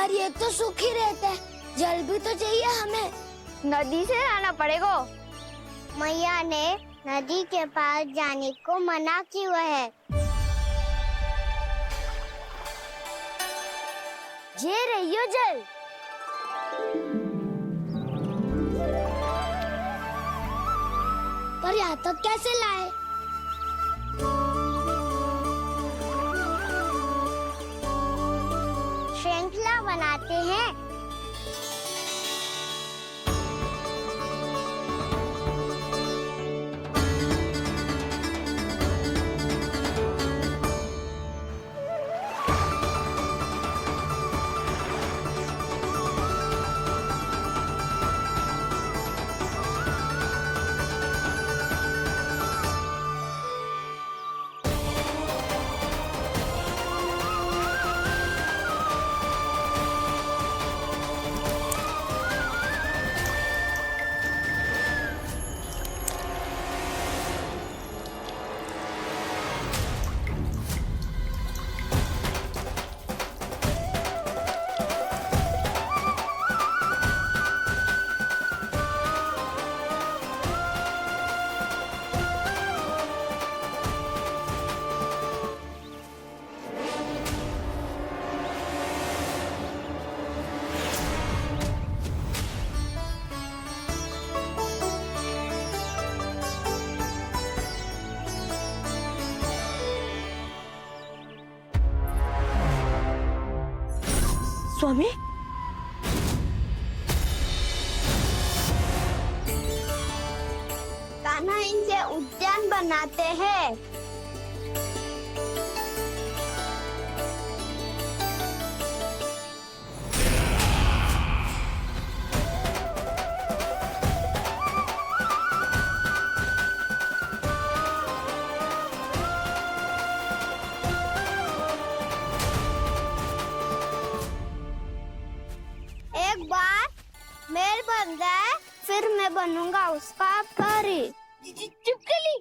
पर ये तो सूखी रहता है, जल भी तो चाहिए हमें। नदी से लाना पड़ेगा। मैया ने नदी के पास जाने को मना किया है। ये रहियो जल। पर यहाँ तक कैसे लाए? श्रृंखला बनाते हैं। स्वामी, कान्हा इनसे उद्यान बनाते हैं। एक बार मेल बन जाए फिर मैं बनूंगा उसका परी। चुपकली।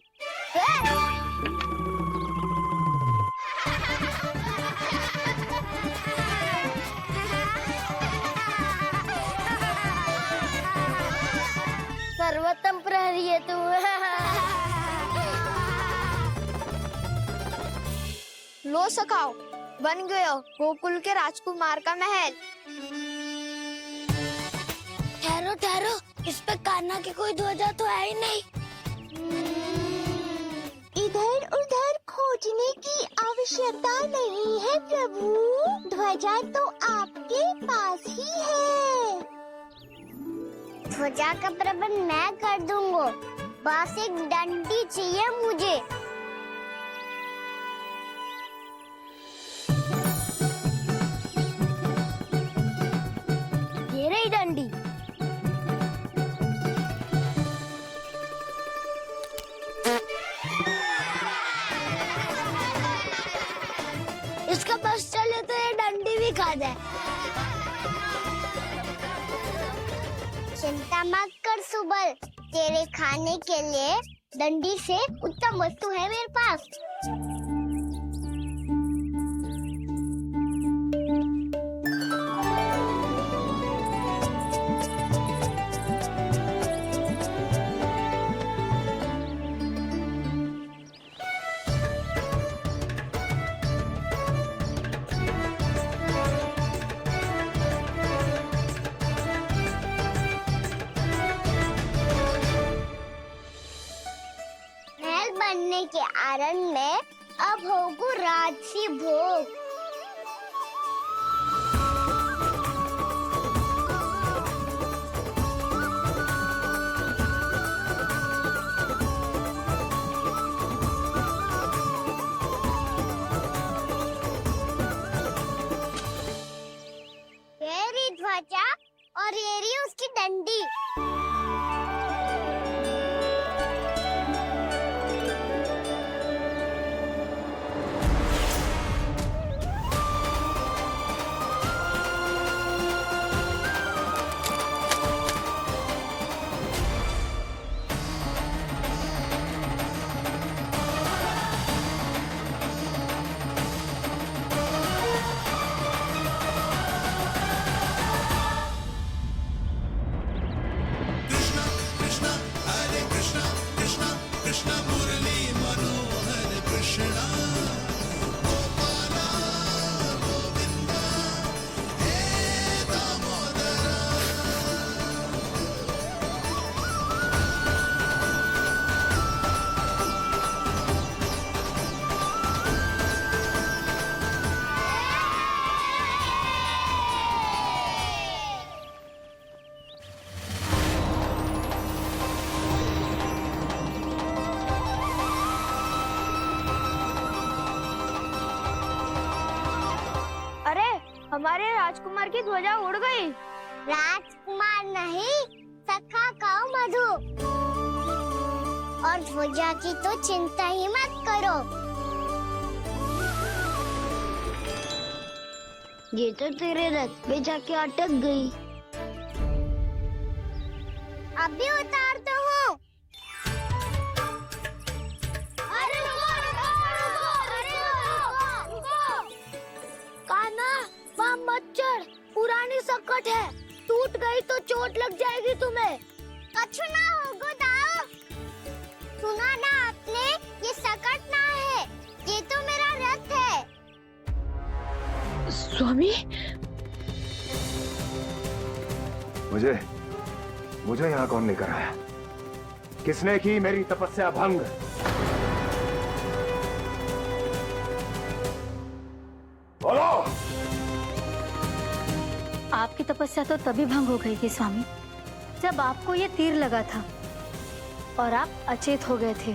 सर्वोत्तम प्रहरी है तू। लो सखाओ, बन गयो गोकुल के राजकुमार का महल। ठहरो ठहरो, इस पे कान्हा की कोई ध्वजा तो है ही नहीं। इधर उधर खोजने की आवश्यकता नहीं है प्रभु, ध्वजा तो आपके पास ही है। ध्वजा का प्रबंध मैं कर दूंगा, बस एक डंडी चाहिए मुझे। ये रही डंडी। इसका बस चले तो ये डंडी भी खा जाए। चिंता मत कर सुबल, तेरे खाने के लिए डंडी से उत्तम वस्तु है मेरे पास। बनने के आरण में अब होगू राजसी भोग। ये रही ध्वजा और ये रही उसकी डंडी। राजकुमार की ध्वजा उड़ गई। राजकुमार नहीं, सखा काऊ मधु। और ध्वजा की तो चिंता ही मत करो। ये तो तेरे रथ पे जाके अटक गई। अभी उतारता हूँ। अरे कान्हा, वहाँ मत चढ़, पुरानी सकट है, टूट गई तो चोट लग जाएगी तुम्हें। कछु ना होगा दाऊ। सुना ना आपने, ये सकट ना है, ये तो मेरा रथ है। स्वामी, मुझे यहाँ कौन लेकर आया? किसने की मेरी तपस्या भंग? बोलो। आपकी तपस्या तो तभी भंग हो गई थी स्वामी, जब आपको ये तीर लगा था और आप अचेत हो गए थे।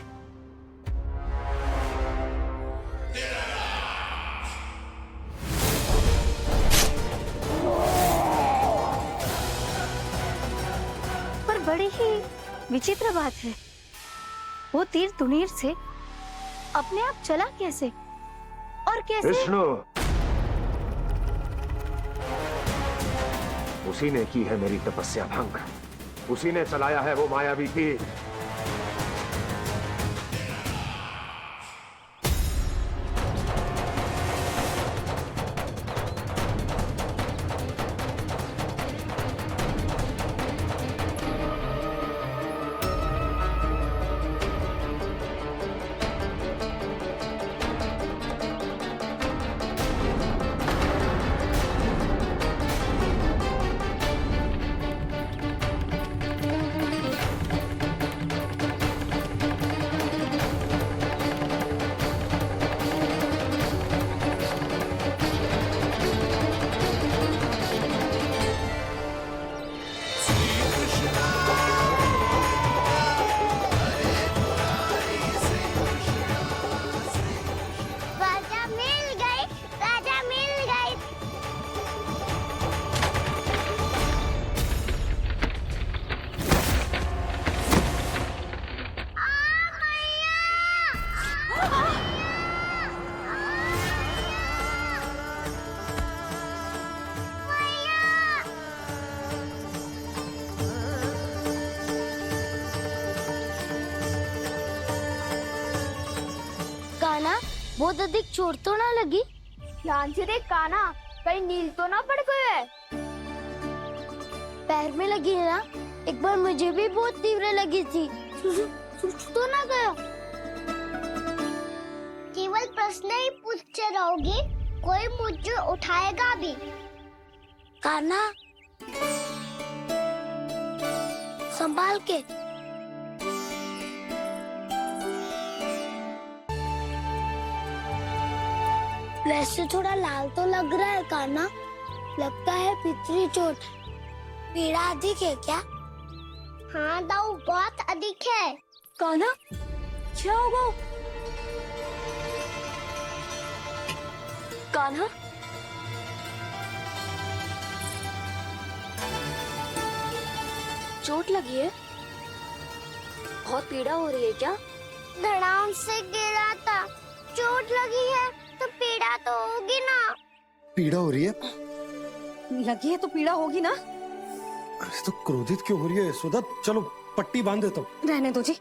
पर बड़ी ही विचित्र बात है, वो तीर तुनीर से अपने आप चला कैसे और कैसे? विष्णु, उसी ने की है मेरी तपस्या भंग, उसी ने चलाया है वो मायावी तीर। राजा मिल गई, राजा मिल गई। कान्हा, बहुत अधिक चोट तो ना लगी? ध्यान से देख कान्हा, कहीं नील तो ना पड़ गए है। पैर में लगी है ना? एक बार मुझे भी बहुत तीव्र लगी थी। सूझ तो ना गया? केवल प्रश्न ही पूछते रहोगे, कोई मुझे उठाएगा भी। कान्हा, संभाल के। वैसे थोड़ा लाल तो लग रहा है कान्हा, लगता है पितरी चोट। पीड़ा अधिक है क्या? हाँ दाऊ, बहुत अधिक है। कान्हा, क्या होगा? कान्हा, चोट लगी है? बहुत पीड़ा हो रही है क्या? धड़ाम से गिरा था, चोट लगी है तो पीड़ा तो होगी ना। पीड़ा हो रही है? लगी है तो पीड़ा होगी ना? अरे तो क्रोधित क्यों हो रही है सुधा? चलो पट्टी बांध देता हूँ। रहने दो जी,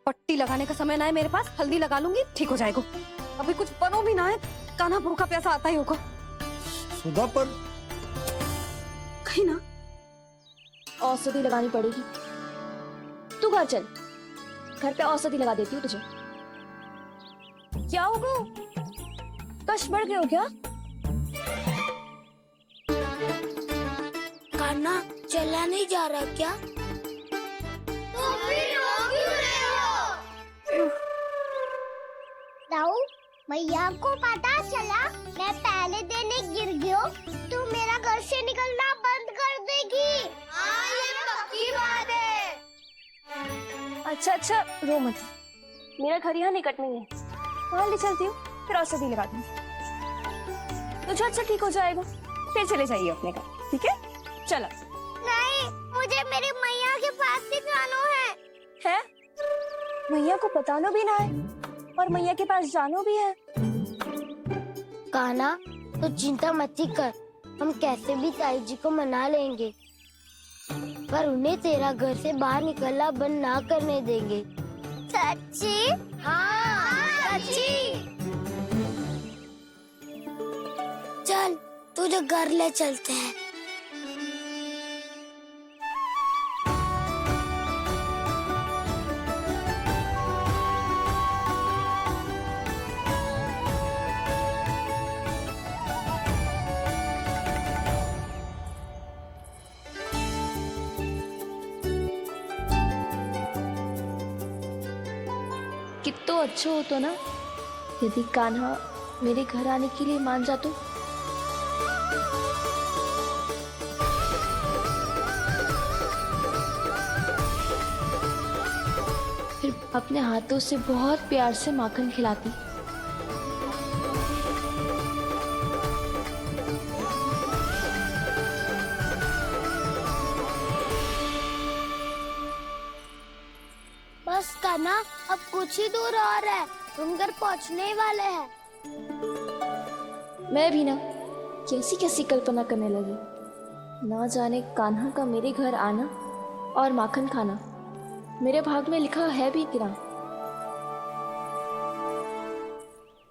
पट्टी लगाने का समय ना है मेरे पास, हल्दी लगा लूंगी, ठीक हो जाएगा। अभी कुछ बनो भी ना है, कान्हा भूखा प्यासा आता ही होगा। सुधा पर कहीं ना औषधि लगानी पड़ेगी। तू घर चल, घर पे औषधि लगा देती हूँ तुझे। क्या होगा? कष्ट बढ़ गए हो क्या? कान्हा, चला नहीं जा रहा क्या? तो फिर रो क्यों रहे हो? दाऊ, मैया को पता चला मैं पहले दिन ही गिर गया तो मेरा घर से निकलना बंद कर देगी। हाँ, ये पक्की बात है। अच्छा, रो मत, मेरा घर यहाँ निकट नहीं है, वहाँ ले चलती हूँ, फिर औषधि लगा दूंगी, तुझे अच्छा ठीक हो जाएगा। फिर चले जाइए अपने घर, ठीक है? चलो। नहीं, मुझे मेरी मैया के पास ही जाना है। है? मैया को बताना भी ना है और मैया के पास जानो भी है। कान्हा, तो चिंता मत ही कर, हम कैसे भी ताई जी को मना लेंगे, पर उन्हें तेरा घर से बाहर निकलना बंद ना करने देंगे। सच्ची? हाँ, सच्ची। चल, तुझे घर ले चलते हैं। कितना अच्छा होता ना यदि कान्हा मेरे घर आने के लिए मान जा तो। फिर अपने हाथों से बहुत प्यार से माखन खिलाती। बस कान्हा, अब कुछ ही दूर और है, तुम घर पहुँचने ही वाले हैं। मैं भी ना कैसी कैसी कल्पना करने लगी। ना जाने कान्हा का मेरे घर आना और माखन खाना मेरे भाग में लिखा है भी कि ना।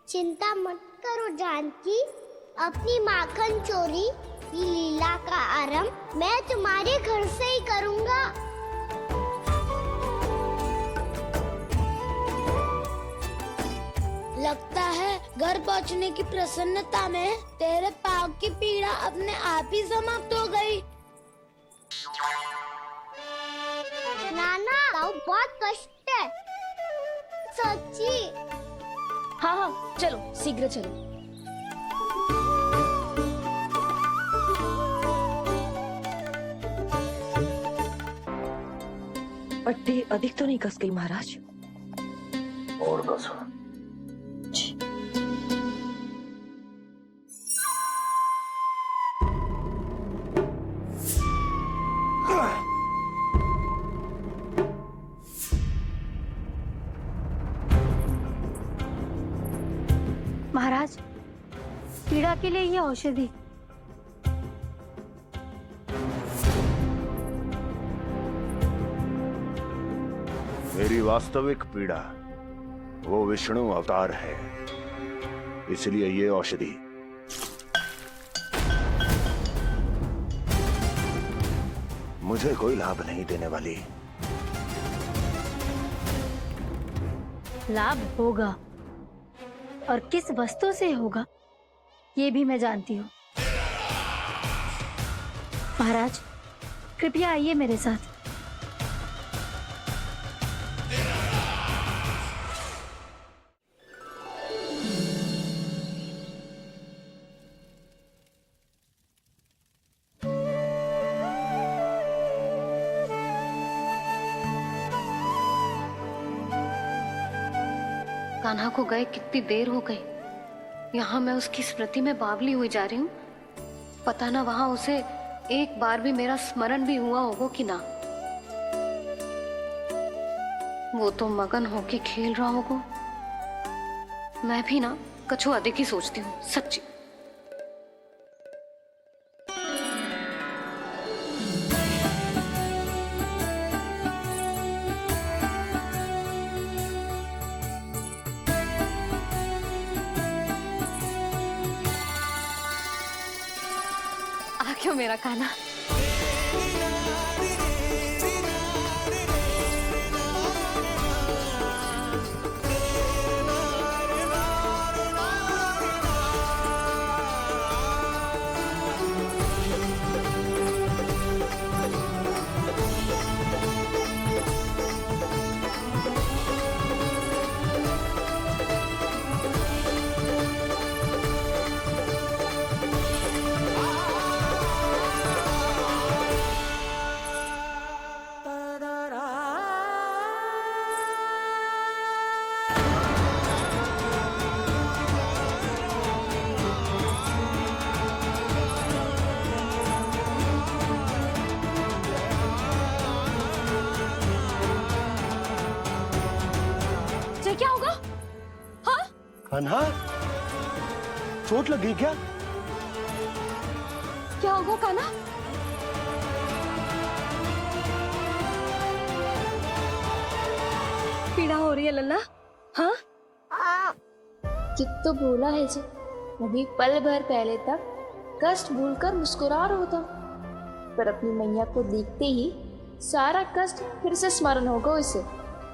चिंता मत करो जानकी, अपनी माखन चोरी की लीला का आरंभ मैं तुम्हारे घर से ही करूँगा। लगता है घर पहुंचने की प्रसन्नता में तेरे पाँव की पीड़ा अपने आप ही समाप्त हो गई। नाना, पाँव बहुत कष्ट है। सच्ची? हाँ हाँ, चलो शीघ्र चलो। पट्टी अधिक तो नहीं कस गई महाराज? और कसो। महाराज, पीड़ा के लिए ये औषधि। मेरी वास्तविक पीड़ा वो विष्णु अवतार है, इसलिए ये औषधि। मुझे कोई लाभ नहीं देने वाली। लाभ होगा, और किस वस्तु से होगा ये भी मैं जानती हूँ। महाराज, कृपया आइए मेरे साथ। कान्हा को गए कितनी देर हो गई। यहाँ मैं उसकी स्मृति में बावली हुई जा रही हूँ। पता ना वहां उसे एक बार भी मेरा स्मरण भी हुआ होगा कि ना। वो तो मगन होके खेल रहा होगा। मैं भी ना कछु अधिक ही सोचती हूँ, सच्ची। क्यों मेरा कान्हा? कान्हा, चोट लग गई क्या? क्या होगा कान्हा? पीड़ा हो रही है लल्ला? हाँ? चित्त तो भूला है जी, अभी पल भर पहले तक कष्ट भूलकर मुस्कुरा रहा था, पर अपनी मैया को देखते ही सारा कष्ट फिर से स्मरण होगा उसे।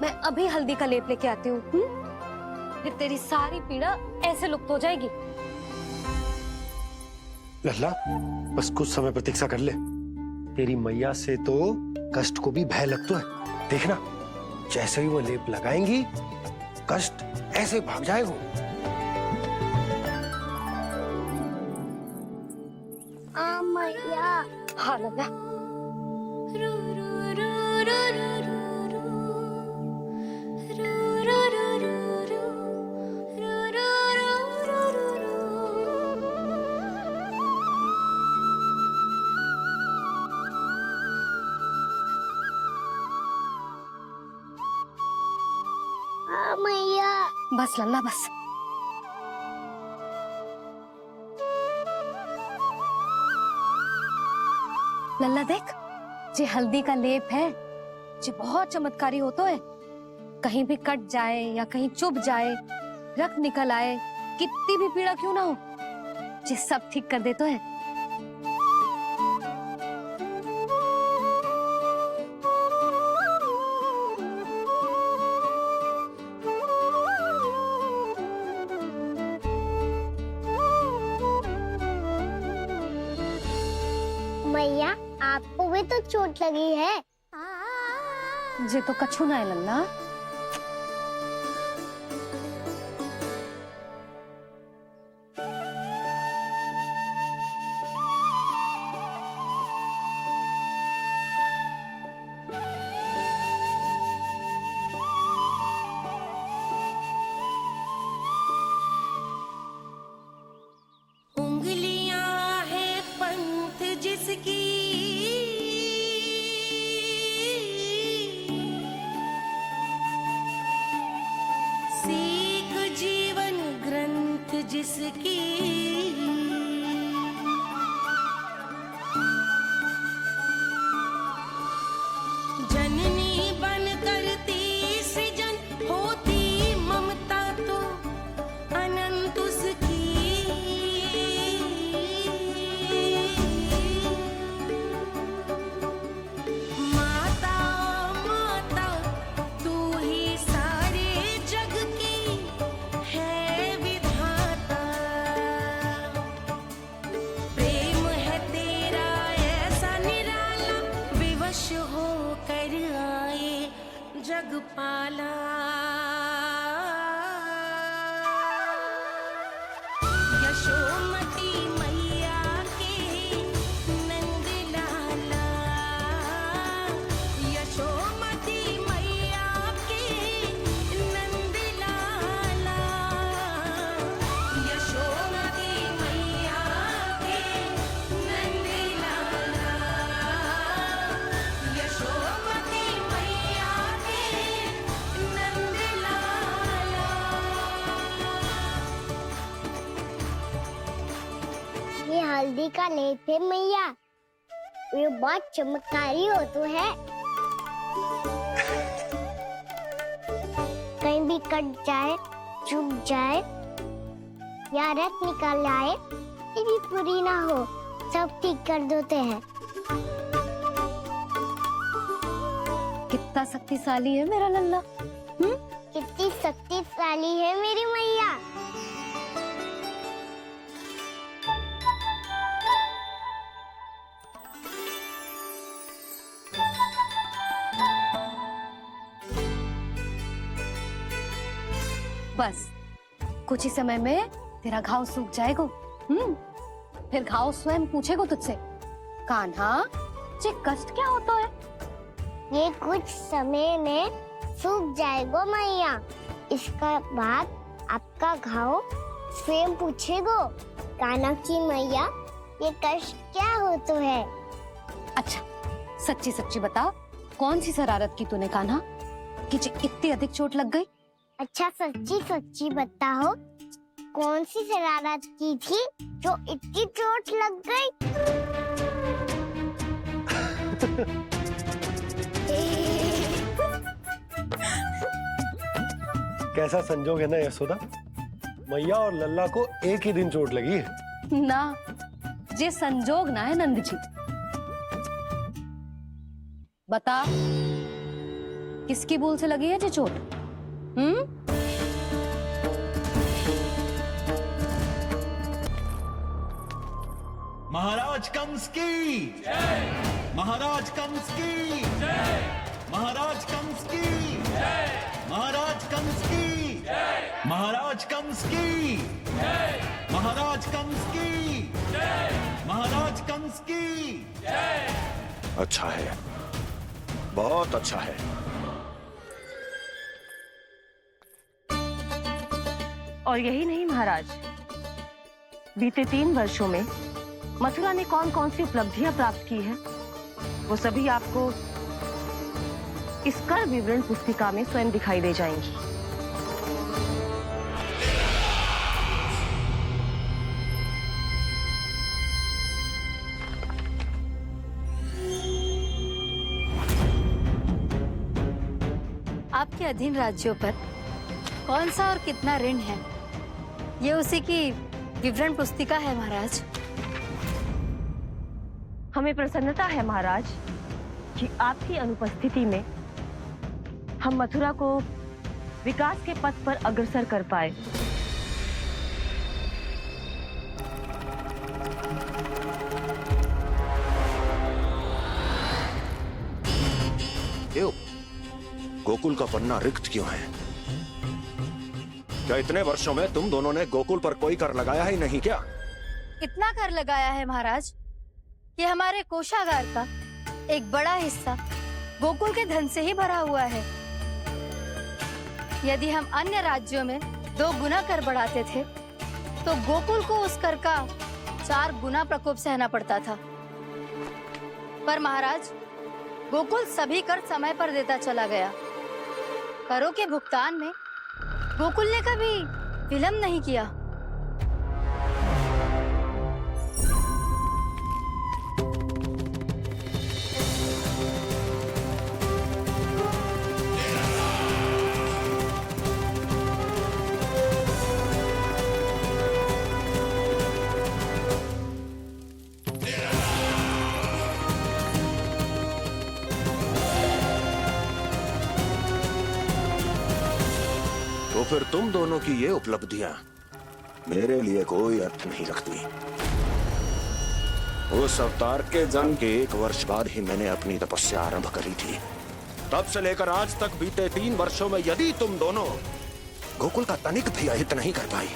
मैं अभी हल्दी का लेप लेके आती हूँ, फिर तेरी सारी पीड़ा ऐसे लुप्त हो जाएगी। लल्ला, बस कुछ समय प्रतीक्षा कर ले। तेरी मैया से तो कष्ट को भी भय लगता है। देखना, जैसे ही वो लेप लगाएंगी, कष्ट ऐसे भाग जाएगा। मैया। हाँ लल्ला, मैया। बस लल्ला बस। लल्ला देख, जे हल्दी का लेप है, जे बहुत चमत्कारी होता है। कहीं भी कट जाए या कहीं चुभ जाए, रक्त निकल आए, कितनी भी पीड़ा क्यों ना हो, जे सब ठीक कर देता है। मैया, आपको भी तो चोट लगी है। जे तो कछु ना है लल्ला। उंगलियां है पंथ जिसकी, सीख जीवन ग्रंथ जिसकी, जननी बन करती सृजन होती ममता तो अनंत उसकी। माता माता तू ही सारे जग की है विधाता, प्रेम है तेरा ऐसा निराला, विवश होकर आए जग पाला। यशोमती मैया के नंद लाला, यशोमती मैया के नंद लाला, यशोमती मैया के नंद लाला, यशोमती मैया के नंद लाला। ये हल्दी का लेप है मैया, ये बहुत चमत्कारी हो तो है। कहीं भी कट जाए, चुभ जाए या रक्त निकल आए, ये भी पूरी ना हो, सब ठीक कर देते हैं। कितना शक्तिशाली है मेरा लल्ला। कितनी शक्तिशाली है मेरी मैया। बस कुछ ही समय में तेरा घाव सूख जाएगा। फिर घाव स्वयं पूछेगा तुझसे, कान्हा ये कष्ट क्या होता है? ये कुछ समय में सूख जाएगा मैया। इसका बाद आपका घाव स्वयं पूछेगा, कान्हा की मैया ये कष्ट क्या हो तो है। अच्छा सच्ची सच्ची बता, कौन सी शरारत की तूने कान्हा कि इतनी अधिक चोट लग गई? अच्छा सच्ची सच्ची बताओ, कौन सी शरारत की थी जो इतनी चोट लग गई? कैसा संजोग है ना यशोदा, मैया और लल्ला को एक ही दिन चोट लगी है। ना जे संजोग ना है नंद जी। बता किसकी भूल से लगी है जे चोट? महाराज कंस की जय, महाराज कंस की जय, महाराज कंस की जय, महाराज कंस की जय, महाराज कंस की जय, महाराज कंस की जय, महाराज कंस की जय। अच्छा है, बहुत अच्छा है। और यही नहीं महाराज, बीते 3 वर्षों में मथुरा ने कौन कौन सी उपलब्धियां प्राप्त की है, वो सभी आपको इस कर विवरण पुस्तिका में स्वयं दिखाई दे जाएंगी। आपके अधीन राज्यों पर कौन सा और कितना ऋण है, ये उसी की विवरण पुस्तिका है महाराज। हमें प्रसन्नता है महाराज कि आपकी अनुपस्थिति में हम मथुरा को विकास के पथ पर अग्रसर कर पाए। क्यों? गोकुल का पन्ना रिक्त क्यों है? क्या इतने वर्षों में तुम दोनों ने गोकुल पर कोई कर लगाया ही नहीं क्या? इतना कर लगाया है महाराज कि हमारे कोषागार का एक बड़ा हिस्सा गोकुल के धन से ही भरा हुआ है। यदि हम अन्य राज्यों में 2 गुना कर बढ़ाते थे तो गोकुल को उस कर का 4 गुना प्रकोप सहना पड़ता था। पर महाराज, गोकुल सभी कर समय पर देता चला गया। करों के भुगतान में गोकुल ने कभी विलंब नहीं किया। तो फिर तुम दोनों की ये उपलब्धियां मेरे लिए कोई अर्थ नहीं रखती। उस अवतार के जन्म के 1 वर्ष बाद ही मैंने अपनी तपस्या आरंभ करी थी। तब से लेकर आज तक बीते 3 वर्षों में यदि तुम दोनों गोकुल का तनिक भी अहित नहीं कर पाई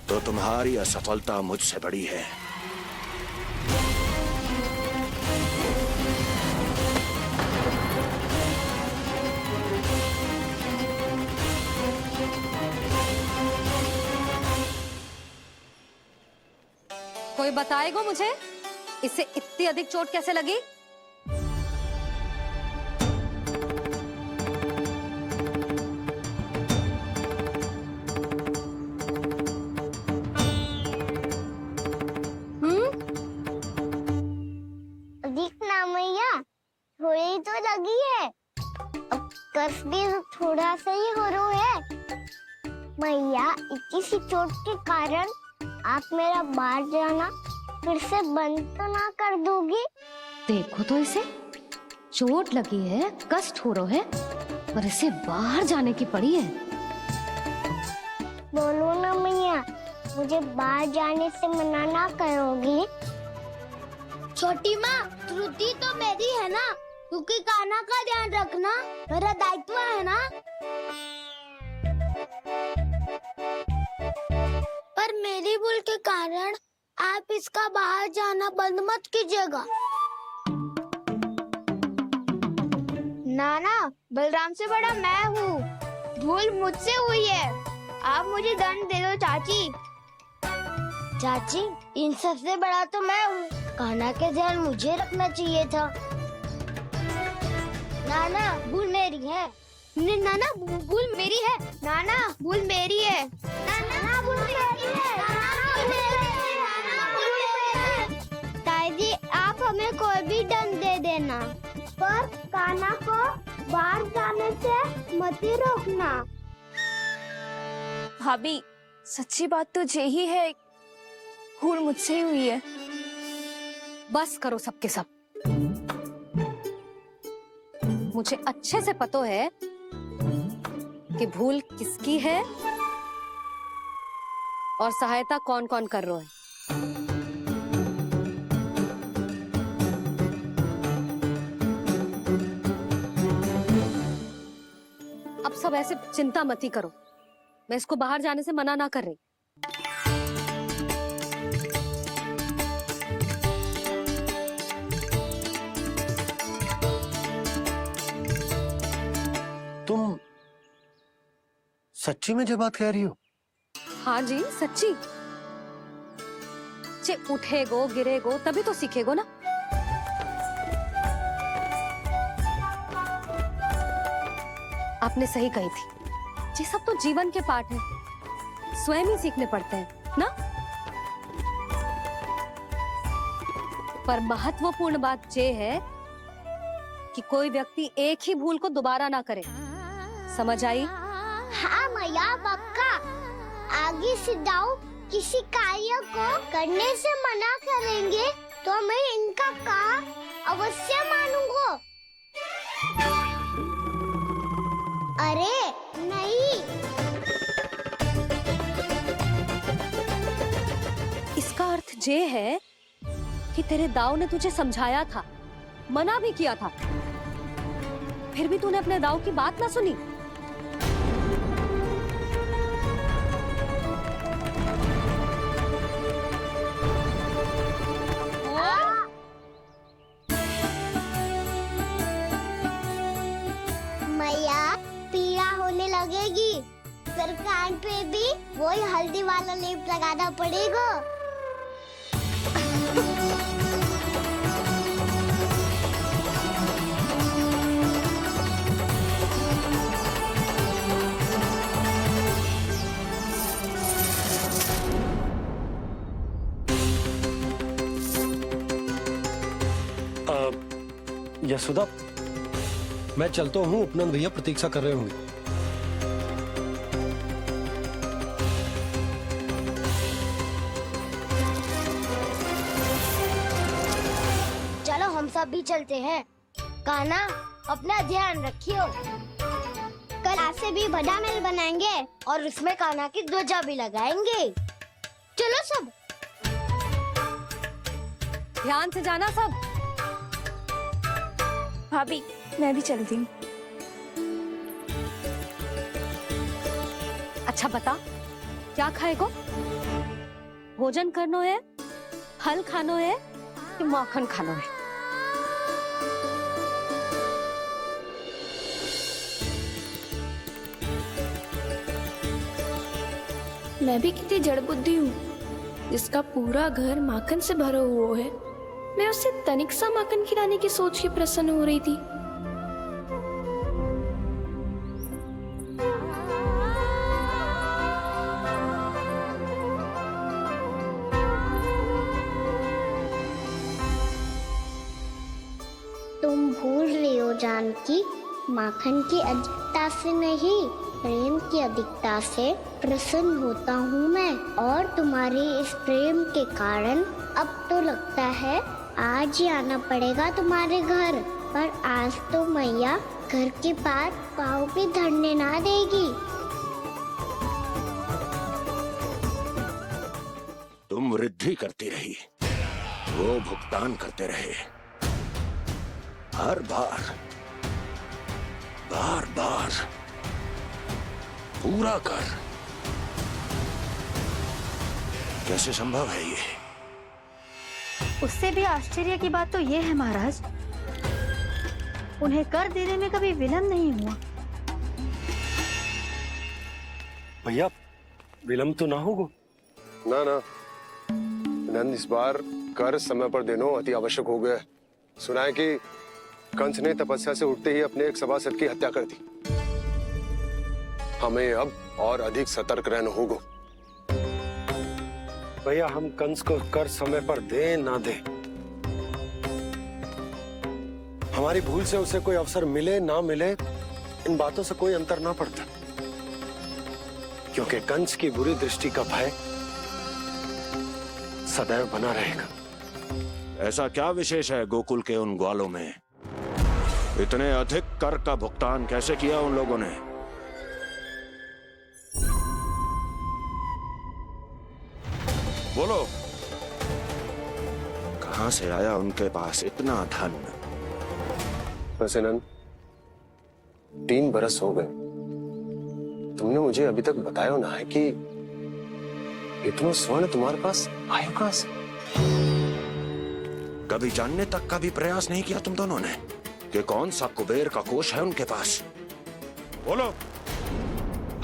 तो तुम्हारी असफलता मुझसे बड़ी है। कोई बताएगा मुझे इसे इतनी अधिक चोट कैसे लगी? अधिक ना मैया, थोड़ी तो लगी है। अब कस भी थोड़ा सा ही हो रहा है। मैया, इतनी सी चोट के कारण आप मेरा बाहर जाना फिर से बंद तो ना कर दोगी? देखो तो इसे, चोट लगी है, कष्ट हो रहा है, पर इसे बाहर जाने की पड़ी है। बोलो ना मैया, मुझे बाहर जाने से मना ना करोगी? छोटी माँ, त्रुटि तो मेरी है ना, क्योंकि कान्हा का ध्यान रखना मेरा दायित्व है ना। पर मेरी भूल के कारण आप इसका बाहर जाना बंद मत कीजिएगा। नाना, बलराम से बड़ा मैं हूँ, भूल मुझसे हुई है, आप मुझे दंड दे दो चाची। चाची, इन सबसे बड़ा तो मैं हूँ, कान्हा के ध्यान मुझे रखना चाहिए था। नाना, भूल मेरी है। नाना, भूल मेरी है। नाना, भूल मेरी है। नाना, भूल मेरी पास जाने से मत ही रोकना। भाभी सच्ची बात तो यही है, भूल मुझसे ही हुई है। बस करो सबके सब। मुझे अच्छे से पता है कि भूल किसकी है और सहायता कौन कौन कर रहा है। अब सब ऐसे चिंता मत ही करो, मैं इसको बाहर जाने से मना ना कर रही। तुम सच्ची में जो बात कह रही हो? हाँ जी सच्ची। जे उठेगो गिरेगो तभी तो सीखेगो ना। आपने सही कही थी, ये सब तो जीवन के पाठ है, स्वयं ही सीखने पड़ते हैं ना। पर महत्वपूर्ण बात ये है कि कोई व्यक्ति एक ही भूल को दोबारा ना करे, समझ आई? हाँ मैया पक्का। आगे से दाऊ किसी कार्य को करने से मना करेंगे तो मैं इनका कहा अवश्य मानूंगा। अरे नहीं। इसका अर्थ ये है कि तेरे दाऊ ने तुझे समझाया था, मना भी किया था, फिर भी तूने अपने दाऊ की बात ना सुनी। मैया पीड़ा होने लगेगी, फिर कान पे भी वही हल्दी वाला लेप लगाना पड़ेगा। यशोदा, मैं चलता हूँ, उपनंद भैया प्रतीक्षा कर रहे होंगे। चलो हम सब भी चलते हैं। कान्हा अपना ध्यान रखियो। कल आज से भी बड़ा महल बनाएंगे और उसमें कान्हा की ध्वजा भी लगाएंगे। चलो सब। ध्यान से जाना सब। भाभी मैं भी चलती हूँ। अच्छा बता, क्या खाएगो? भोजन करनो है, फल खानो है कि माखन खानो है? मैं भी कितनी जड़ बुद्धि हूँ, जिसका पूरा घर माखन से भरा हुआ है। मैं उससे तनिक सा माखन खिलाने की सोच ही प्रसन्न हो रही थी। तुम भूल रही हो जानकी, माखन की अधिकता से नहीं, प्रेम की अधिकता से प्रसन्न होता हूँ मैं। और तुम्हारे इस प्रेम के कारण अब तो लगता है आज ही आना पड़ेगा तुम्हारे घर। पर आज तो मैया घर के पास पाँव भी धरने ना देगी। तुम वृद्धि करती रही, वो भुगतान करते रहे। हर बार बार बार पूरा कर। कैसे संभव है ये? उससे भी आश्चर्य की बात तो ये है महाराज, उन्हें कर देने में कभी विलंब नहीं हुआ। भैया विलंब तो ना होगा? ना ना नंद, इस बार कर समय पर देना अति आवश्यक हो गया है। सुना है कि कंस ने तपस्या से उठते ही अपने एक सभासद की हत्या कर दी। हमें अब और अधिक सतर्क रहना होगा। भैया हम कंस को कर समय पर दे ना दे, हमारी भूल से उसे कोई अवसर मिले ना मिले, इन बातों से कोई अंतर ना पड़ता, क्योंकि कंस की बुरी दृष्टि का भय सदैव बना रहेगा। ऐसा क्या विशेष है गोकुल के उन ग्वालों में? इतने अधिक कर का भुगतान कैसे किया उन लोगों ने? बोलो, कहां से आया उनके पास इतना धन? वैसे नंद, 3 बरस हो गए, तुमने मुझे अभी तक बताया ना है कि इतना स्वर्ण तुम्हारे पास आया कहां से? कभी जानने तक का भी प्रयास नहीं किया तुम दोनों ने कि कौन सा कुबेर का कोष है उनके पास? बोलो।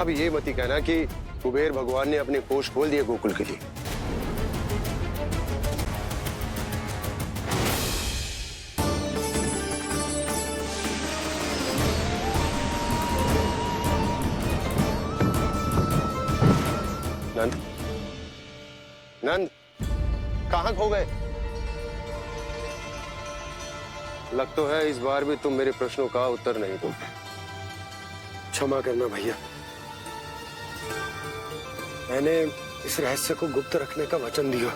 अब ये मत ही कहना कि कुबेर भगवान ने अपने कोष खोल दिए गोकुल के लिए। नंद, नंद, कहां खो गए? लग तो है इस बार भी तुम मेरे प्रश्नों का उत्तर नहीं दोगे। क्षमा करना भैया, मैंने इस रहस्य को गुप्त रखने का वचन दिया,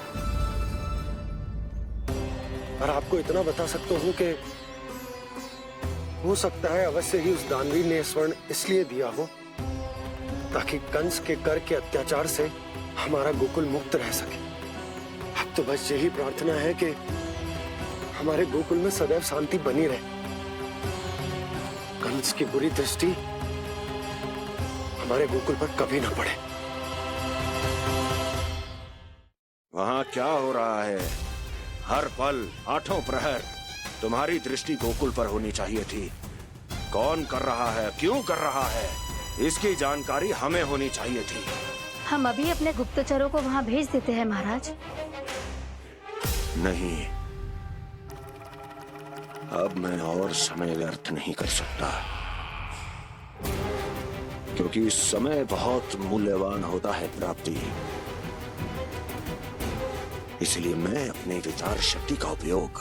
पर आपको इतना बता सकता हूं कि हो सकता है अवश्य ही उस दानवी ने स्वर्ण इसलिए दिया हो ताकि कंस के कर के अत्याचार से हमारा गोकुल मुक्त रह सके। अब तो बस यही प्रार्थना है कि हमारे गोकुल में सदैव शांति बनी रहे, कंस की बुरी दृष्टि हमारे गोकुल पर कभी ना पड़े। वहां क्या हो रहा है? हर पल, आठों प्रहर तुम्हारी दृष्टि गोकुल पर होनी चाहिए थी। कौन कर रहा है, क्यों कर रहा है, इसकी जानकारी हमें होनी चाहिए थी। हम अभी अपने गुप्तचरों को वहां भेज देते हैं महाराज। नहीं, अब मैं और समय व्यर्थ नहीं कर सकता, क्योंकि समय बहुत मूल्यवान होता है प्राप्ति। इसलिए मैं अपनी विचार शक्ति का उपयोग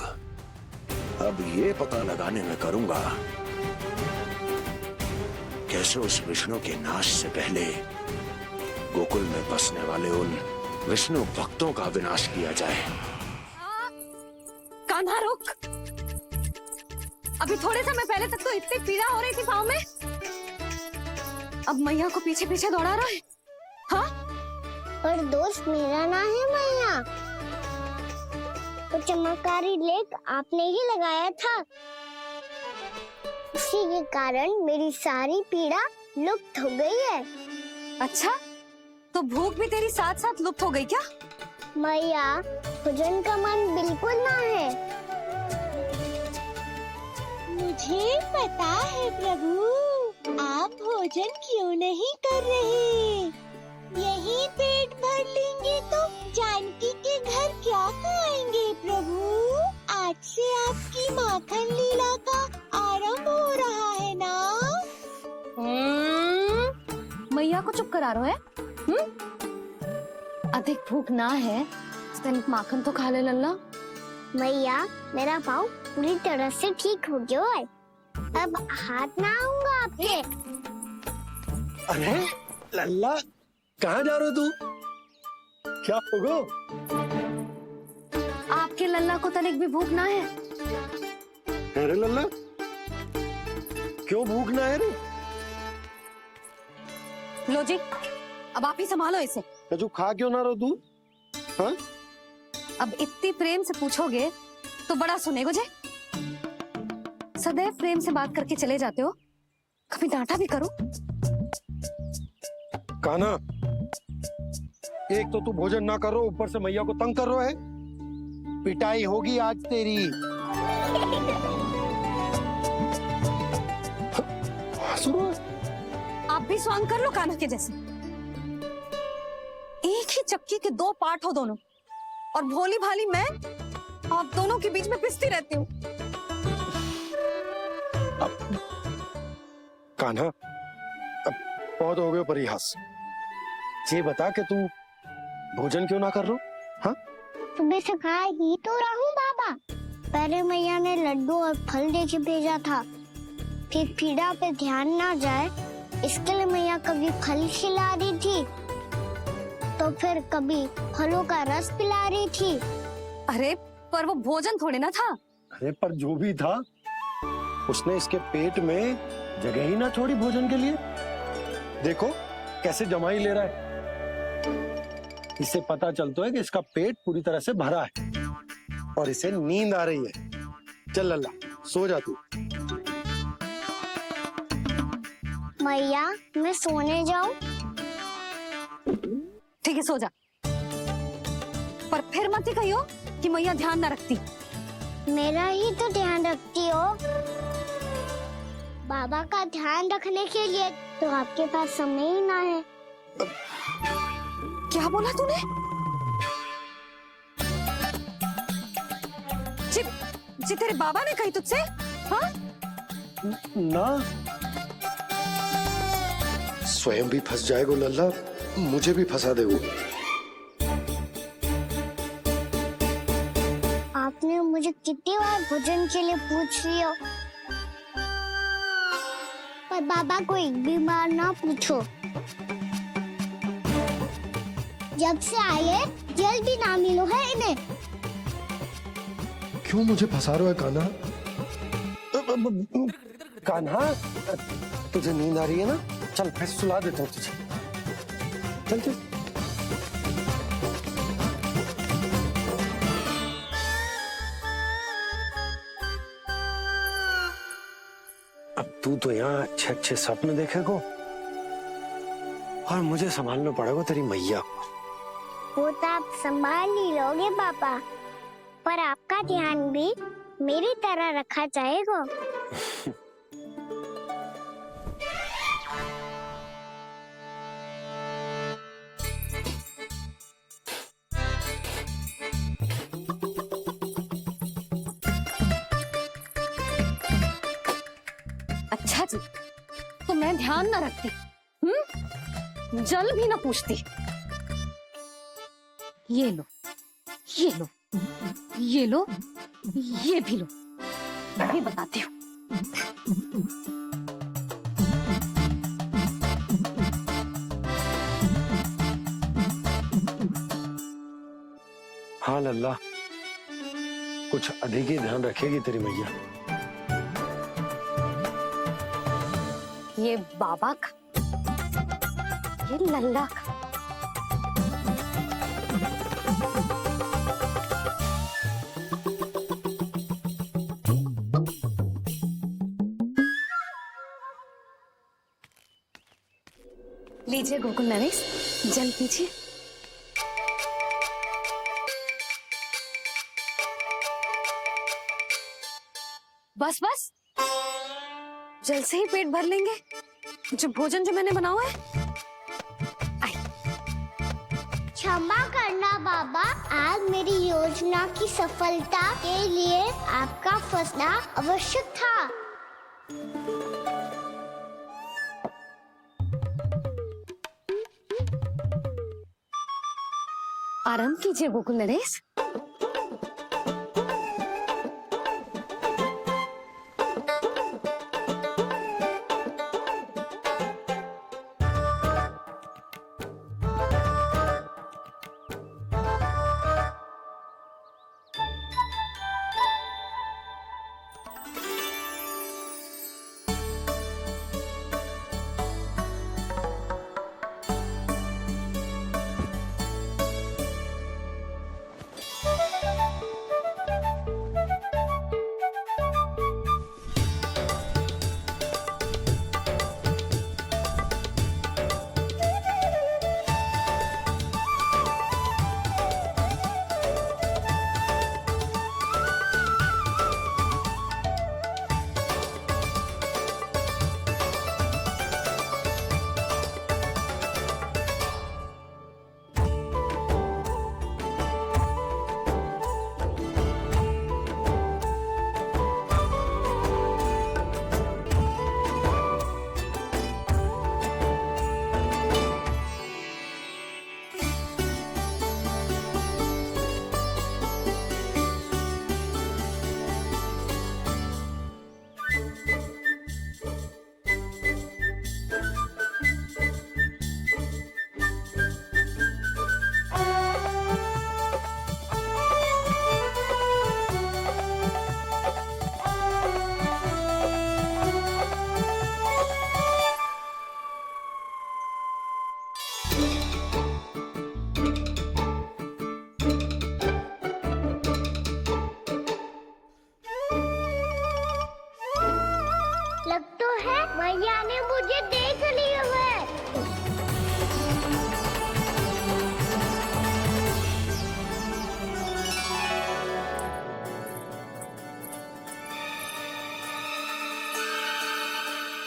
अब ये पता लगाने में करूंगा कैसे उस विष्णु के नाश से पहले गोकुल में बसने वाले उन विष्णु भक्तों का विनाश किया जाए। कान्हा रुक, अभी थोड़े समय पहले तक तो इतनी पीड़ा हो रही थी पाँव में, अब मैया को पीछे पीछे दौड़ा रहा है। हाँ, पर दोस्त मेरा ना है मैया, तो चमत्कारी लेप आपने ही लगाया था, उसी के कारण मेरी सारी पीड़ा लुप्त हो गई है। अच्छा, तो भूख भी तेरी साथ साथ लुप्त हो गई क्या? मैया, भोजन का मन बिल्कुल ना है। मुझे पता है प्रभु, आप भोजन क्यों नहीं कर रहे। यही पेट भर लेंगे तो जानकी के घर क्या खाएंगे प्रभु। आज से आपकी माखन लीला का आरंभ हो रहा है ना। मैया को चुप करा रहा है? अधिक भूख ना है तो तनिक माखन तो खा ले लल्ला। मैया, मेरा पाँव पूरी तरह से ठीक हो गया है, अब हाथ ना आऊंगा आपके। अरे लल्ला, कहाँ जा रहे हो तू? क्या होगा? आपके लल्ला को तनिक भी भूख ना है? अरे लल्ला, क्यों भूख ना है रे? लो जी, अब आप ही संभालो इसे। तू खा क्यों ना रहो तू? हाँ? अब इतनी प्रेम से पूछोगे तो बड़ा सुनेगो जे। सदैव प्रेम से बात करके चले जाते हो, कभी डांटा भी करो। कान्हा, एक तो तू भोजन ना करो, ऊपर से मैया को तंग कर रहा है। पिटाई होगी आज तेरी। आप भी स्वांग कर लो कान्हा के जैसे। एक ही चक्की के 2 पार्ट हो दोनों, और भोली भाली मैं आप दोनों के बीच में पिसती रहती हूँ। कान्हा, अब बहुत हो गए परिहास। ये बता कि तू भोजन क्यों ना कर रो? हाँ? सुबह से खा ही तो रहा हूँ बाबा। पहले मैया ने लड्डू और फल दे के भेजा था, फिर पीड़ा पे ध्यान ना जाए, इसके लिए मैया कभी फल खिला रही थी, तो फिर कभी फलों का रस पिला रही थी। अरे पर वो भोजन थोड़े ना था। अरे पर जो भी था, उसने इसके पेट में जगह ही ना छोड़ी भोजन के लिए। देखो कैसे जमाई ले रहा है। इससे पता चलता है कि इसका पेट पूरी तरह से भरा है और इसे नींद आ रही है। चल लल्ला सो जा तू। मैया मैं सोने जाऊं? ठीक है सो जा, पर फिर मत ही कहियो कि मैया ध्यान ना रखती। मेरा ही तो ध्यान रखती हो। बाबा का ध्यान रखने के लिए तो आपके पास समय ही ना है। क्या बोला तूने? जी तेरे बाबा ने कही तुझसे? हाँ? ना, स्वयं भी फंस जाएगा लल्ला, मुझे भी फंसा दे वो। आपने मुझे कितनी बार भोजन के लिए पूछ लिया, पर बाबा को एक भी बार ना पूछो। जब से आए जल भी ना मिलो है इन्हें। क्यों मुझे फंसा रहा है कान्हा? कान्हा, तुझे नींद आ रही है ना? चल मैं सुला देता हूँ तुझे। चल चल। अब तू तो यहाँ अच्छे अच्छे सपने देखेगा और मुझे संभालना पड़ेगा तेरी मैया को। वो तो आप संभाल ही लोगे पापा, पर आपका ध्यान भी मेरी तरह रखा जाएगा। अच्छा जी, तो मैं ध्यान ना रखती, जल भी ना पूछती। ये लो, ये लो, ये लो, ये भी लो, मैं भी बताती हूँ। हाँ लल्ला, कुछ अधिक ही ध्यान रखेगी तेरी मैया। ये बाबा का, ये लल्ला का। लीजिए गोकुल नरेश, जल पीजिए। बस बस, जल से ही पेट भर लेंगे। जो भोजन जो मैंने बनाया है। क्षमा करना बाबा, आज मेरी योजना की सफलता के लिए आपका फंसना आवश्यक था। आराम कीजिए गोकुल नरेश।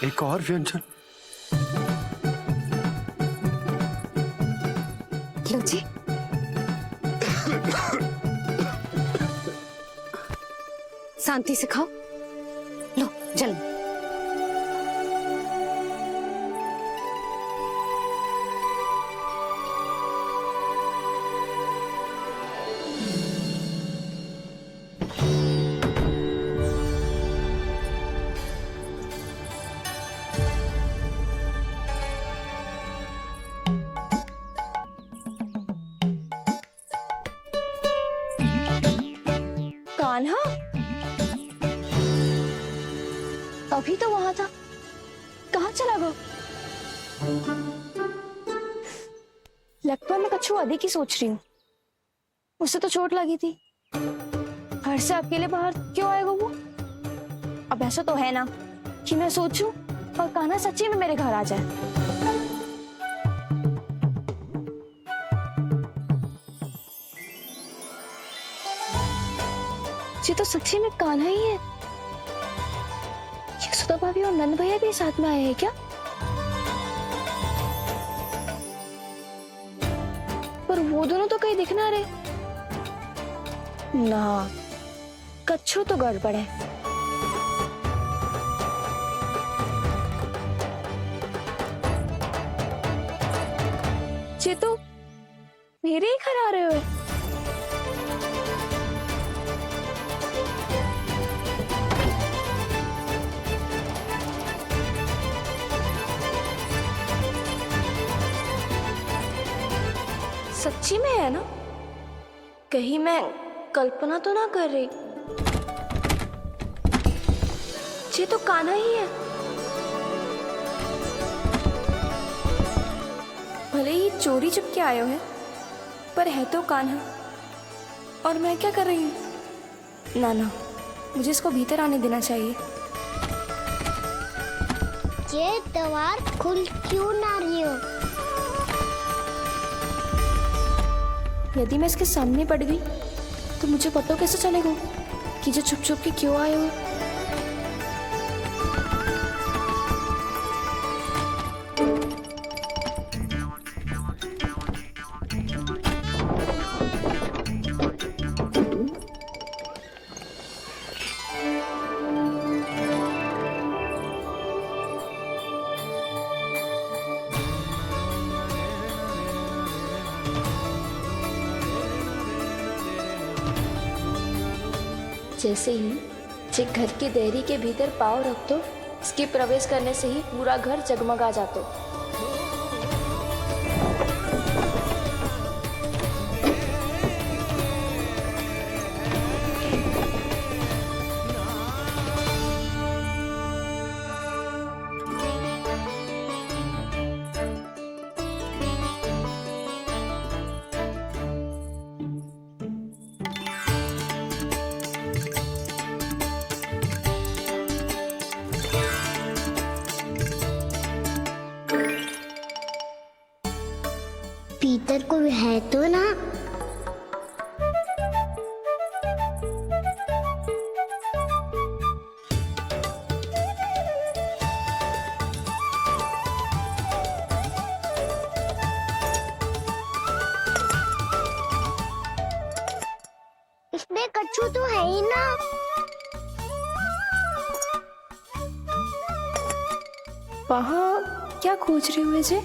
एक और व्यंजन। लो जी। शांति से खाओ। लो जल्दी। कान्हा अभी तो वहां था, कहाँ चला गया? लगभग मैं कच्छू आदि की सोच रही हूँ। उसे तो चोट लगी थी, घर से अकेले बाहर क्यों आएगा वो? अब ऐसा तो है ना कि मैं सोचूं और कान्हा सच्ची में मेरे घर आ जाए। ये तो सच्ची में कान्हा ही है। यशोदा भाभी और नंद भैया भी साथ में आए हैं क्या? पर वो दोनों तो कहीं दिख ना रहे। ना, कच्छू तो गड़बड़ है। ये तो मेरे ही घर आ रहे हुए। सच्ची में है ना? कहीं मैं कल्पना तो ना कर रही? ये तो कान्हा ही है। भले ही चोरी चुपके आए हैं, पर है तो कान्हा। और मैं क्या कर रही हूँ? ना ना, मुझे इसको भीतर आने देना चाहिए। ये द्वार खुल क्यों ना रही हो? यदि मैं इसके सामने पड़ गई तो मुझे पता कैसे चलेगा कि जो छुप छुप के क्यों आए हो? जैसे ही जे घर की देहरी के भीतर पाँव रख दो, इसके प्रवेश करने से ही पूरा घर जगमगा जातो। भीतर कोई है तो ना? इसमें कच्छू तो है ही ना। वहाँ क्या खोज रहे हुए जे?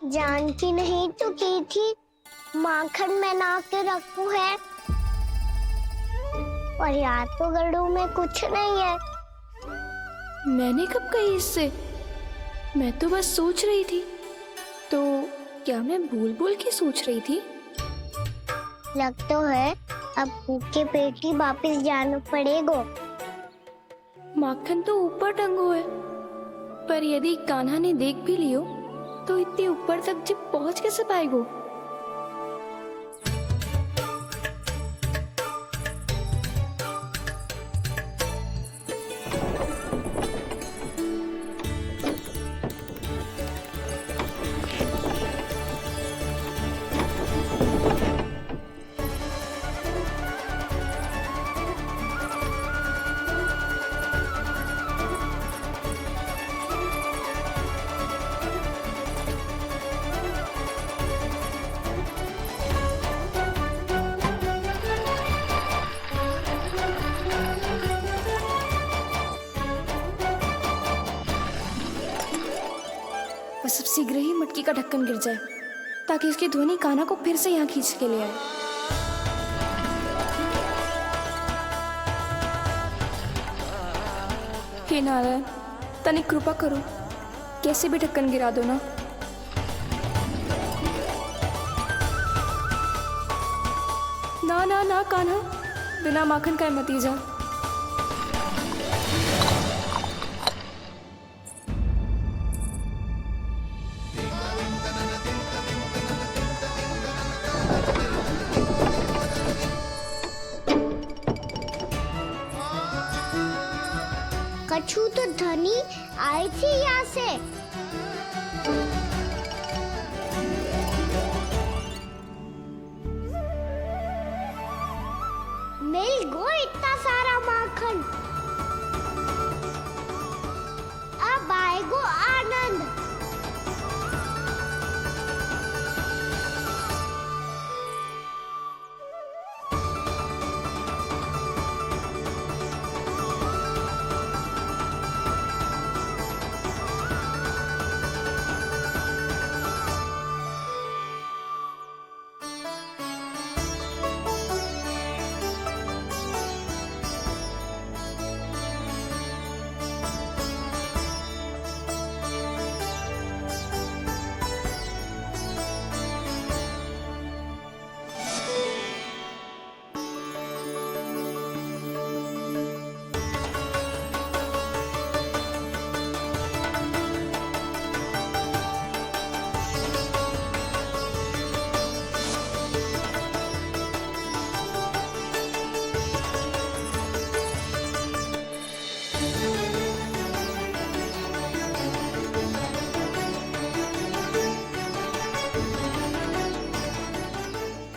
जानती नहीं तो की थी माखन में ना के रखू है, और याद तो गड़ू में कुछ नहीं है। मैंने कब कही इससे? मैं तो बस सोच रही थी। तो क्या मैं भूल भूल के सोच रही थी? लग तो है अब भूखे पेट ही वापिस जाना पड़ेगा। माखन तो ऊपर टंगो है, पर यदि कान्हा ने देख भी लियो तो इतने ऊपर तक जब पहुंच कैसे पाएगो? बस अब शीघ्र ही मटकी का ढक्कन गिर जाए ताकि उसकी ध्वनि कान्हा को फिर से यहाँ खींच के ले आए। हे नारायण, तनिक कृपा करो, कैसे भी ढक्कन गिरा दो ना। ना ना ना कान्हा, बिना माखन का मत ही जा। कछु तो ध्वनि आई थी यहाँ से। मिल गो इतना सारा माखन। अब आएगो आनंद।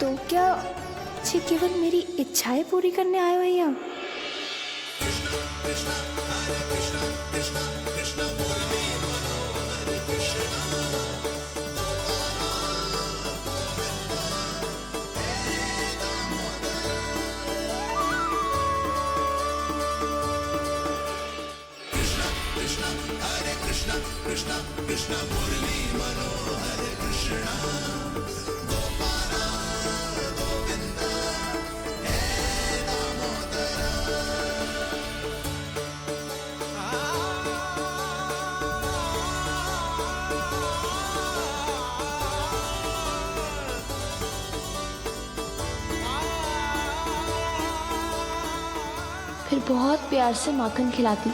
तो क्या ये केवल मेरी इच्छाएं पूरी करने आए हो यहाँ? फिर बहुत प्यार से माखन खिलाती।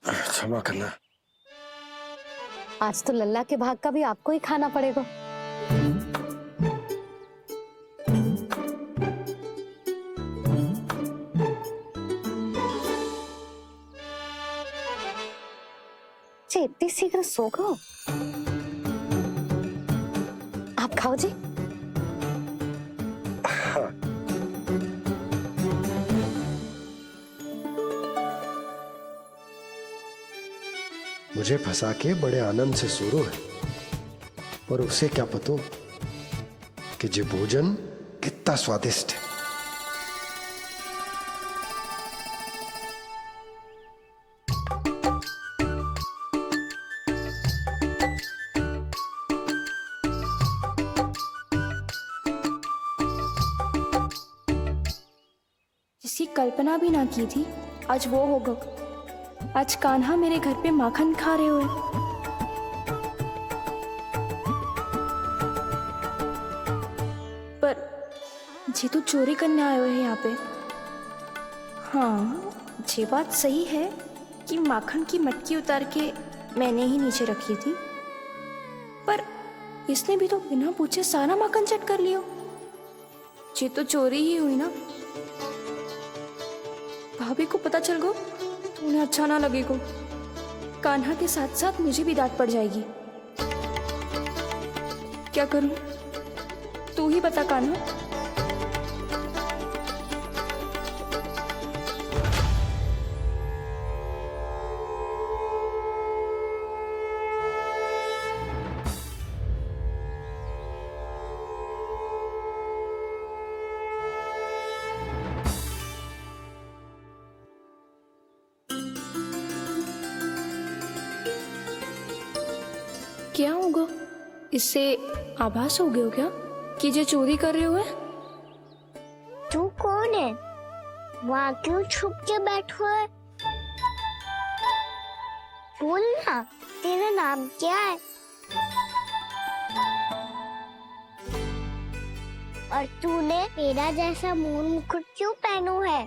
क्षमा करना। आज तो लल्ला के भाग का भी आपको ही खाना पड़ेगा। इतनी शीघ्र सो गो? आप खाओ जी। हाँ। मुझे फंसा के बड़े आनंद से सो रहा है, पर उसे क्या पता कि ये भोजन कितना स्वादिष्ट है। कल्पना भी ना की थी, आज वो होगा। आज कान्हा मेरे घर पे माखन खा रहे हुए। पर ये तो चोरी करने आए हुए हैं यहाँ पे। हाँ, ये बात सही है कि माखन की मटकी उतार के मैंने ही नीचे रखी थी, पर इसने भी तो बिना पूछे सारा माखन चट कर लियो। ये तो चोरी ही हुई ना। भाभी को पता चल गो तो उन्हें अच्छा ना लगेगा। कान्हा के साथ साथ मुझे भी डांट पड़ जाएगी। क्या करूं? तू ही बता कान्हा। क्या होगा? इससे आभास हो गया क्या कि ये चोरी कर रहे हुए? तू कौन है? वहाँ क्यों छुप के बैठो है? बोल ना, तेरा नाम क्या है? और तूने मेरा जैसा मून मुकुट क्यों पहनो है?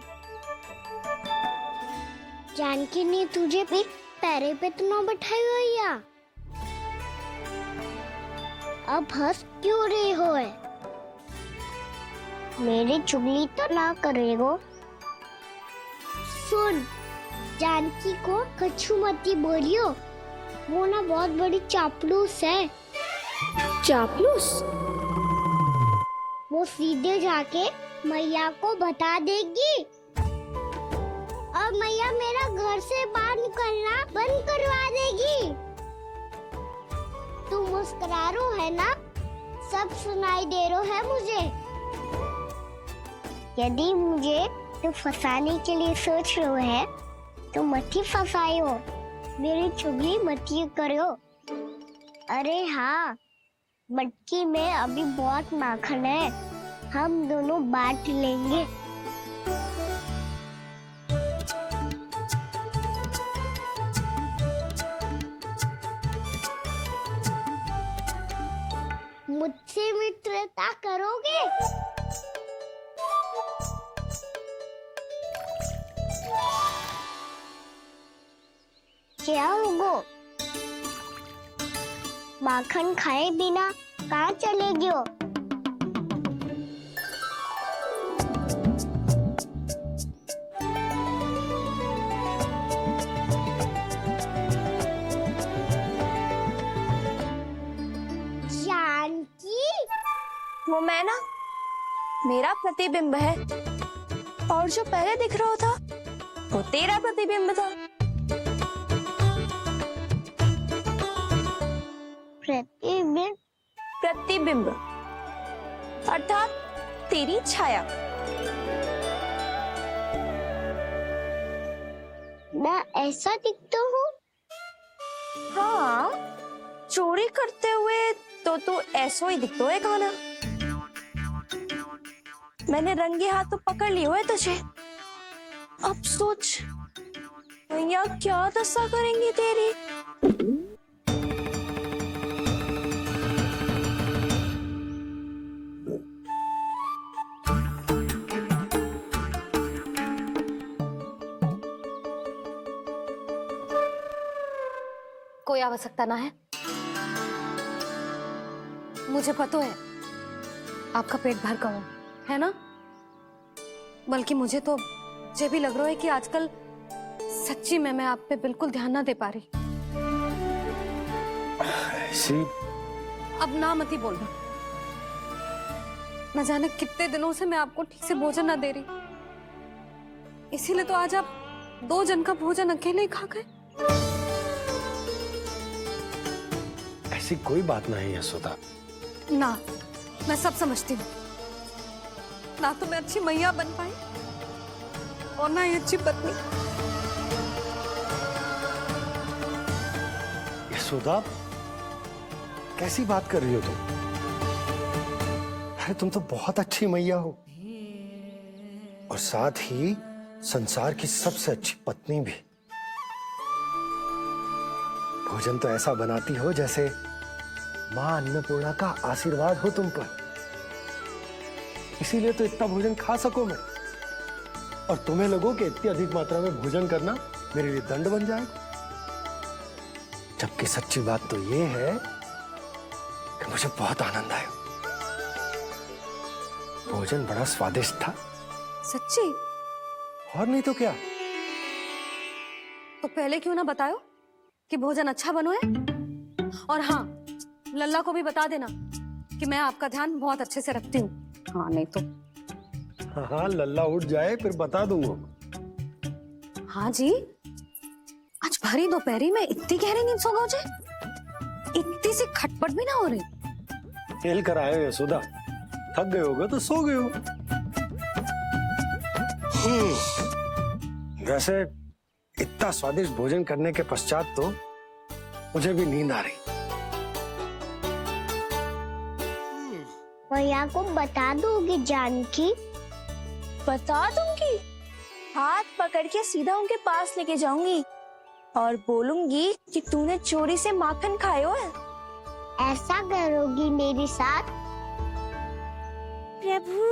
जानकी ने तुझे भी पैरे पे तो ना बैठाई हुई है। अब हंस क्यों रहे हो है? मेरी चुगली तो ना करेगो। सुन, जानकी को कछु मती बोलियो, वो ना बहुत बड़ी चापलूस है। चापलूस? वो सीधे जाके मैया को बता देगी और मैया मेरा घर से बाहर निकलना बंद करवा देगी। तू मुस्कुरा रो है ना? सब सुनाई दे रो है मुझे। यदि मुझे तू फंसाने के लिए सोच रहे है तो मत ही फंसायो, मेरी चुगली मत ही करो। अरे हाँ, मटकी में अभी बहुत माखन है, हम दोनों बांट लेंगे। मुझसे मित्रता करोगे? क्या होगा? माखन खाए बिना कहाँ चलेगी हो? वो मैं ना, मेरा प्रतिबिंब है, और जो पहले दिख रहा था वो तेरा प्रतिबिंब था। प्रतिबिंब? प्रतिबिंब अर्थात तेरी छाया। मैं ऐसा दिखता हूँ? हाँ, चोरी करते हुए तो तू ऐसा ही दिखता है कान्हा। मैंने रंगे हाथ तो पकड़ लियो है तुझे। अब सोच भैया क्या दशा करेंगी तेरी। कोई आवश्यकता ना है, मुझे पता है आपका पेट भर का है ना। बल्कि मुझे तो ये भी लग रहा है कि आजकल सच्ची में मैं आप पे बिल्कुल ध्यान ना दे पा रही। ऐसी अब ना मत ही बोलना। न जाने कितने दिनों से मैं आपको ठीक से भोजन ना दे रही, इसीलिए तो आज आप 2 जन का भोजन अकेले ही खा गए। ऐसी कोई बात नहीं है यशोदा। ना, मैं सब समझती हूँ। ना तो मैं अच्छी मैया बन पाई और ना ही अच्छी पत्नी। यशोदा, कैसी बात कर रही हो तुम? अरे तुम तो बहुत अच्छी मैया हो, और साथ ही संसार की सबसे अच्छी पत्नी भी भोजन तो ऐसा बनाती हो जैसे मां अन्नपूर्णा का आशीर्वाद हो तुम पर। इसीलिए तो इतना भोजन खा सको मैं, और तुम्हें लगो कि इतनी अधिक मात्रा में भोजन करना मेरे लिए दंड बन जाएगा। जबकि सच्ची बात तो ये है कि मुझे बहुत आनंद आया। भोजन बड़ा स्वादिष्ट था। सच्ची? और नहीं तो क्या। तो पहले क्यों ना बताओ कि भोजन अच्छा बनो है। और हाँ, लल्ला को भी बता देना कि मैं आपका ध्यान बहुत अच्छे से रखती हूँ। हाँ नहीं तो। हाँ, लल्ला उठ जाए फिर बता दूंगा। हाँ जी, आज भरी दोपहरी में इतनी गहरी नींद सो गए? इतनी सी खटपट भी ना हो रही? खेल कर आए हो यशोदा, थक गए होगे तो सो गए हो। वैसे इतना स्वादिष्ट भोजन करने के पश्चात तो मुझे भी नींद आ रही। भैया को बता दोगी जानकी? बता दूंगी। हाथ पकड़ के सीधा उनके पास लेके जाऊंगी और बोलूंगी कि तूने चोरी से माखन खायो है। ऐसा करोगी मेरे साथ? प्रभु,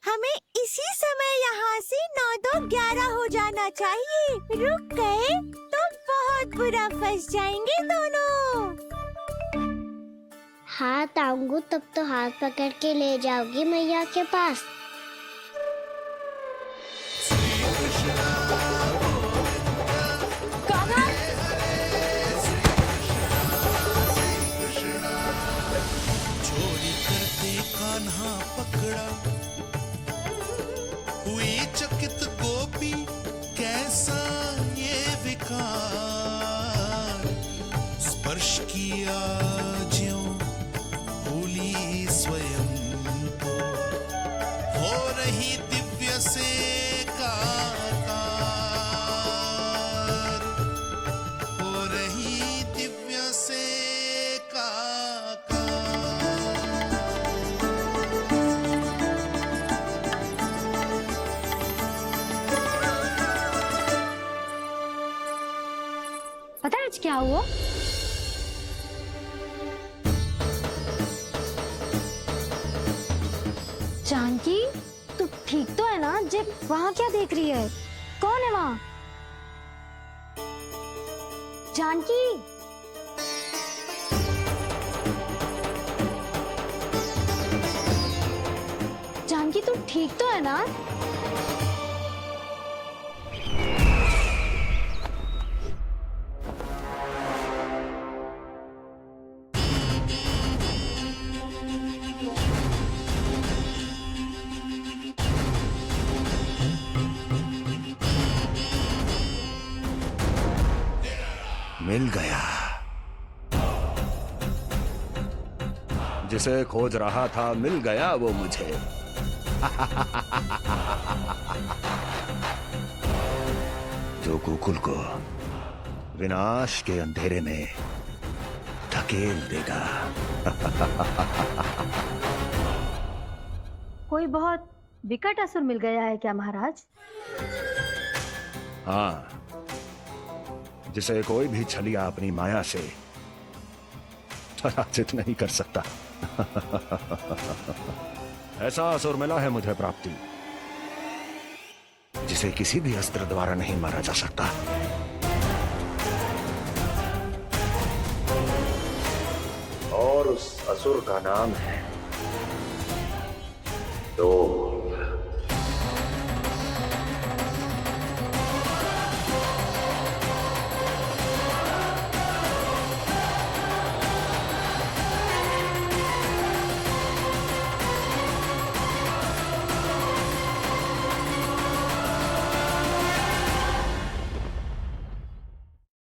हमें इसी समय यहाँ से 9-2-11 हो जाना चाहिए। रुक गए तो बहुत बुरा फंस जाएंगे दोनों। हाथ आऊंगी तब तो हाथ पकड़ के ले जाओगी मैया के पास। चोरी करते कान्हा पकड़ा, हुई चकित गोपी कैसा ये विकार, स्पर्श किया ज्यों भूली स्वयं को, हो रही दिव्य से काकार, हो रही दिव्य से पता है आज क्या हुआ? जानकी, तू ठीक तो है ना? जे वहाँ क्या देख रही है? कौन है वहाँ? जानकी, जानकी तू ठीक तो है ना? मिल गया। जिसे खोज रहा था मिल गया वो मुझे। जो गोकुल को विनाश के अंधेरे में धकेल देगा। कोई बहुत विकट असुर मिल गया है क्या महाराज? हाँ, जिसे कोई भी छलिया अपनी माया से पराजित नहीं कर सकता। ऐसा असुर मिला है मुझे प्राप्ति, जिसे किसी भी अस्त्र द्वारा नहीं मारा जा सकता। और उस असुर का नाम है दो।